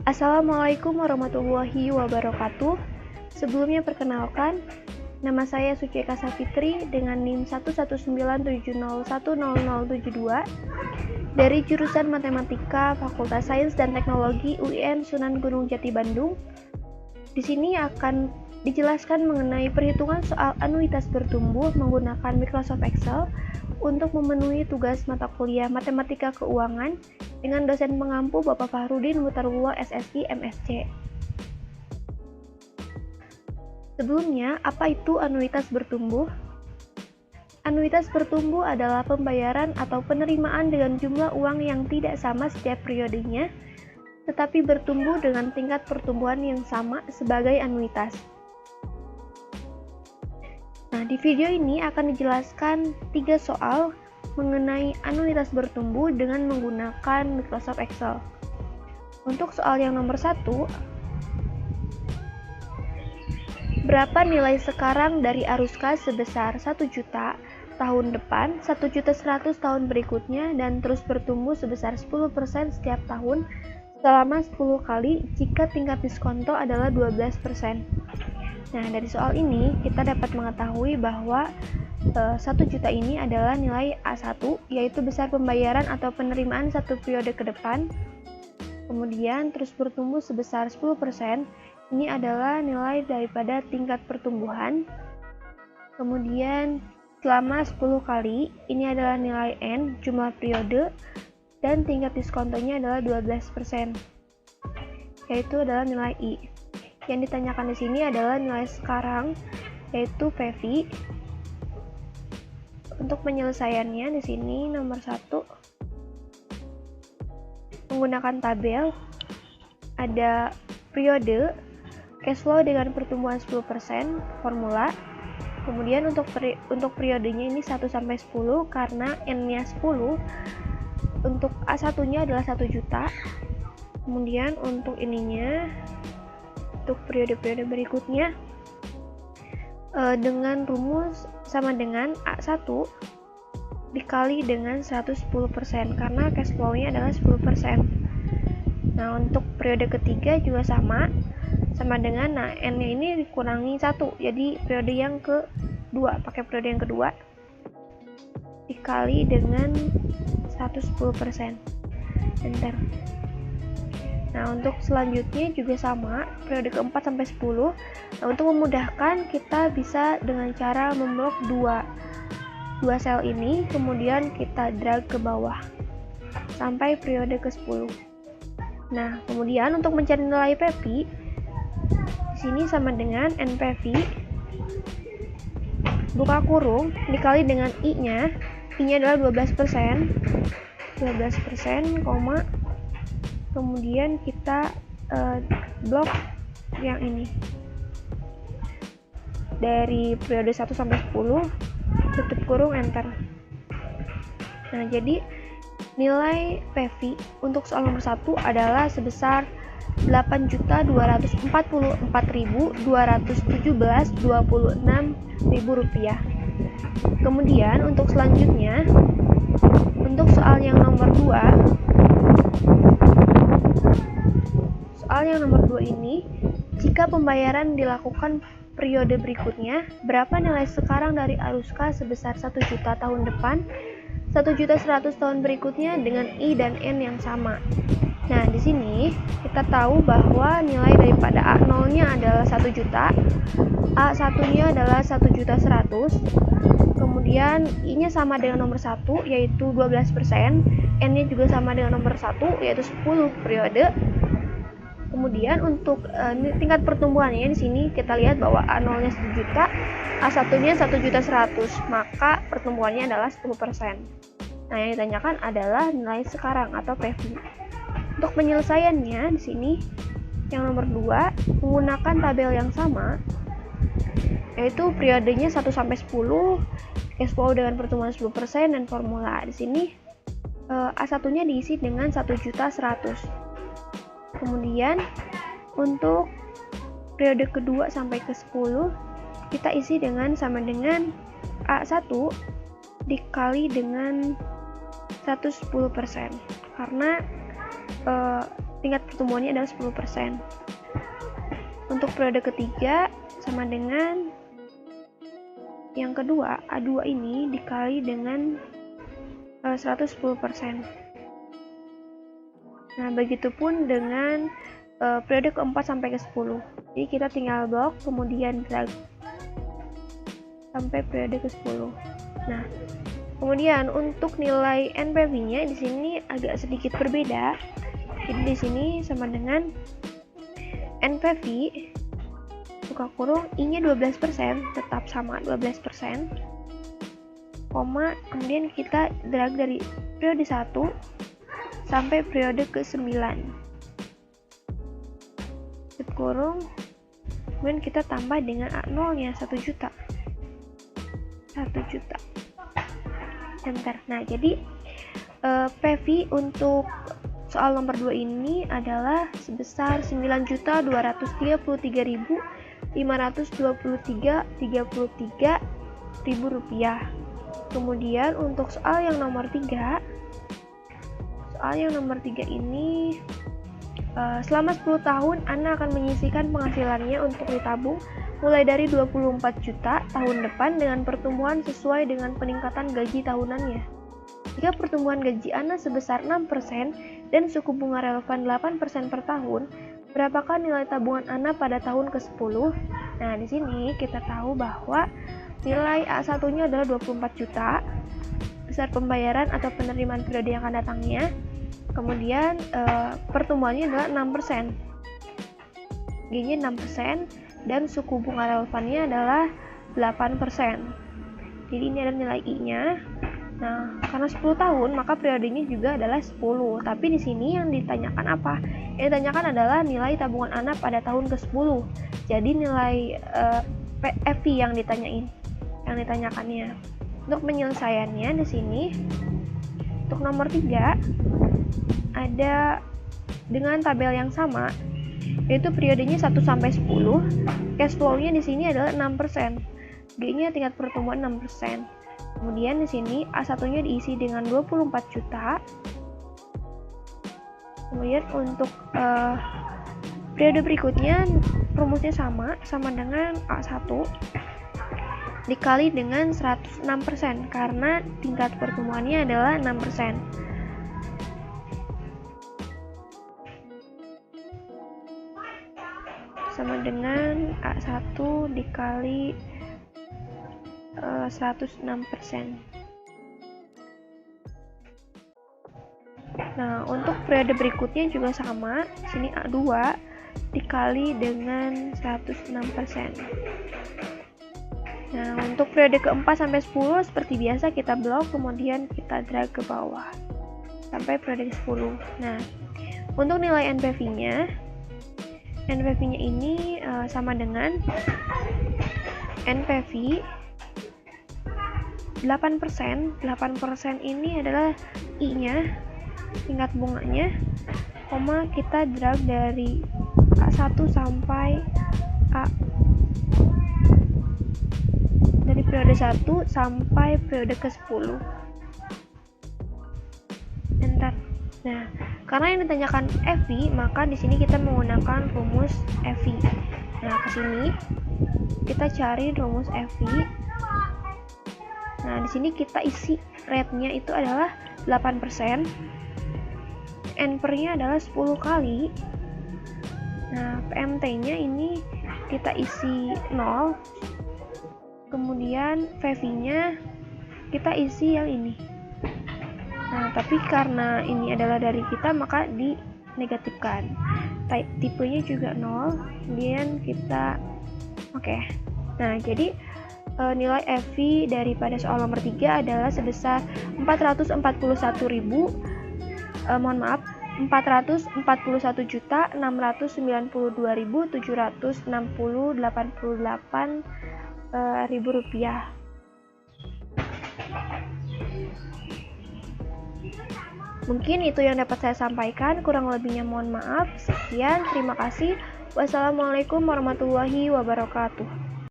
Assalamualaikum warahmatullahi wabarakatuh. Sebelumnya perkenalkan, nama saya Suci Eka Safitri dengan NIM 11970100072 dari jurusan Matematika Fakultas Sains dan Teknologi UIN Sunan Gunung Jati Bandung. Di sini akan dijelaskan mengenai perhitungan soal anuitas bertumbuh menggunakan Microsoft Excel untuk memenuhi tugas mata kuliah Matematika Keuangan dengan dosen pengampu Bapak Fahrudin Mutarullah SSI MSc. Sebelumnya, apa itu anuitas bertumbuh? Anuitas bertumbuh adalah pembayaran atau penerimaan dengan jumlah uang yang tidak sama setiap periodenya, tetapi bertumbuh dengan tingkat pertumbuhan yang sama sebagai anuitas. Nah, di video ini akan dijelaskan 3 soal mengenai anuitas bertumbuh dengan menggunakan Microsoft Excel. Untuk soal yang nomor 1, berapa nilai sekarang dari arus kas sebesar 1 juta tahun depan, 1.100.000 tahun berikutnya, dan terus bertumbuh sebesar 10% setiap tahun selama 10 kali jika tingkat diskonto adalah 12%. Nah, dari soal ini kita dapat mengetahui bahwa 1 juta ini adalah nilai A1, yaitu besar pembayaran atau penerimaan satu periode ke depan. Kemudian terus bertumbuh sebesar 10%, ini adalah nilai daripada tingkat pertumbuhan. Kemudian selama 10 kali, ini adalah nilai N, jumlah periode, dan tingkat diskontonya adalah 12%, yaitu adalah nilai I. Yang ditanyakan di sini adalah nilai sekarang, yaitu PV. Untuk penyelesaiannya di sini nomor 1 menggunakan tabel, ada periode, cash flow dengan pertumbuhan 10%, formula. Kemudian untuk periodenya ini 1 sampai 10 karena N-nya 10. Untuk A1-nya adalah 1 juta. Kemudian untuk ininya, untuk periode-periode berikutnya dengan rumus sama dengan A1 dikali dengan 110% karena cash flow-nya adalah 10%. Nah, untuk periode ketiga juga sama dengan, nah N-nya ini dikurangi 1, jadi periode yang kedua, pakai periode yang kedua dikali dengan 110%. Enter. Nah, untuk selanjutnya juga sama, periode keempat sampai 10. Nah, untuk memudahkan kita bisa dengan cara memblok dua sel ini, kemudian kita drag ke bawah sampai periode ke-10. Nah, kemudian untuk mencari nilai PV, di sini sama dengan NPV buka kurung dikali dengan I-nya. I-nya adalah 12%, koma. Kemudian kita blok yang ini dari periode 1 sampai 10, tutup kurung, enter. Nah, jadi nilai PV untuk soal nomor 1 adalah sebesar 8.244.217.26 rupiah. Kemudian untuk selanjutnya, untuk soal yang nomor 2, ini, jika pembayaran dilakukan periode berikutnya, berapa nilai sekarang dari arus kas sebesar 1 juta tahun depan, 1.100.000 tahun berikutnya dengan I dan N yang sama. Nah, di sini kita tahu bahwa nilai daripada A0-nya adalah 1 juta, A1-nya adalah 1.100.000, kemudian I-nya sama dengan nomor 1, yaitu 12%, N-nya juga sama dengan nomor 1, yaitu 10 periode. Kemudian untuk tingkat pertumbuhannya di sini kita lihat bahwa A0-nya 1 juta, A1-nya 1.100.000, maka pertumbuhannya adalah 10%. Nah, yang ditanyakan adalah nilai sekarang atau PV. Untuk penyelesaiannya di sini yang nomor 2 menggunakan tabel yang sama, yaitu periodenya 1 sampai 10, cash flow dengan pertumbuhan 10%, dan formula. Di sini A1-nya diisi dengan 1.100.000. Kemudian untuk periode kedua sampai ke 10 kita isi sama dengan A1 dikali dengan 110%, karena tingkat pertumbuhannya adalah 10%. Untuk periode ketiga sama dengan yang kedua, A2 ini dikali dengan 110%. Nah, begitupun dengan periode keempat sampai ke 10. Jadi kita tinggal blok kemudian drag sampai periode ke 10. Nah, kemudian untuk nilai NPV-nya di sini agak sedikit berbeda. Jadi di sini sama dengan NPV buka kurung I-nya 12%, tetap sama 12%, koma, kemudian kita drag dari periode 1 sampai periode ke-9. Tutup kurung, kemudian kita tambah dengan A0-nya 1 juta. 1 juta. Enter. Nah, jadi PV untuk soal nomor 2 ini adalah sebesar 9.223.523.33 rupiah. Kemudian untuk soal yang nomor 3 ini selama 10 tahun Anda akan menyisihkan penghasilannya untuk ditabung mulai dari 24 juta tahun depan dengan pertumbuhan sesuai dengan peningkatan gaji tahunannya. Jika pertumbuhan gaji Anda sebesar 6% dan suku bunga relevan 8% per tahun, berapakah nilai tabungan Anda pada tahun ke-10? Nah, di sini kita tahu bahwa nilai A1-nya adalah 24 juta, besar pembayaran atau penerimaan periode yang akan datangnya. Kemudian pertumbuhannya adalah 6%. G-nya 6% dan suku bunga relevannya adalah 8%. Jadi ini adalah nilai I-nya. Nah, karena 10 tahun, maka periodenya juga adalah 10. Tapi di sini yang ditanyakan apa? Yang ditanyakan adalah nilai tabungan Anda pada tahun ke-10. Jadi nilai PFV yang ditanyakannya. Untuk penyelesaiannya di sini, untuk nomor 3 ada dengan tabel yang sama, yaitu periodenya 1 sampai 10. Cash flow-nya di sini adalah 6%. G-nya tingkat pertumbuhan 6%. Kemudian di sini A1-nya diisi dengan 24 juta. Kemudian untuk periode berikutnya rumusnya sama dengan A1 dikali dengan 106% karena tingkat pertumbuhannya adalah 6%. Sama dengan A1 dikali 106%. Nah, untuk periode berikutnya juga sama. Sini A2 dikali dengan 106%. Nah, untuk periode keempat sampai 10 seperti biasa kita blok kemudian kita drag ke bawah sampai periode ke-10. Nah, untuk nilai NPV-nya ini sama dengan NPV 8%. 8% ini adalah I-nya, tingkat bunganya, koma kita drag dari A1 sampai dari periode 1 sampai periode ke-10. Enter. Nah, karena yang ditanyakan FV, maka di sini kita menggunakan rumus FV. Nah, ke sini kita cari rumus FV. Nah, di sini kita isi rate-nya itu adalah 8%. N/nya adalah 10 kali. Nah, PMT-nya ini kita isi 0. Kemudian PV-nya kita isi yang ini. Nah, tapi karena ini adalah dari kita, maka dinegatifkan. Tipenya juga 0. Kemudian kita oke. Nah, jadi nilai FV daripada soal nomor 3 adalah sebesar 441.692.768 rupiah. Mungkin itu yang dapat saya sampaikan, kurang lebihnya mohon maaf. Sekian, terima kasih. Wassalamualaikum warahmatullahi wabarakatuh.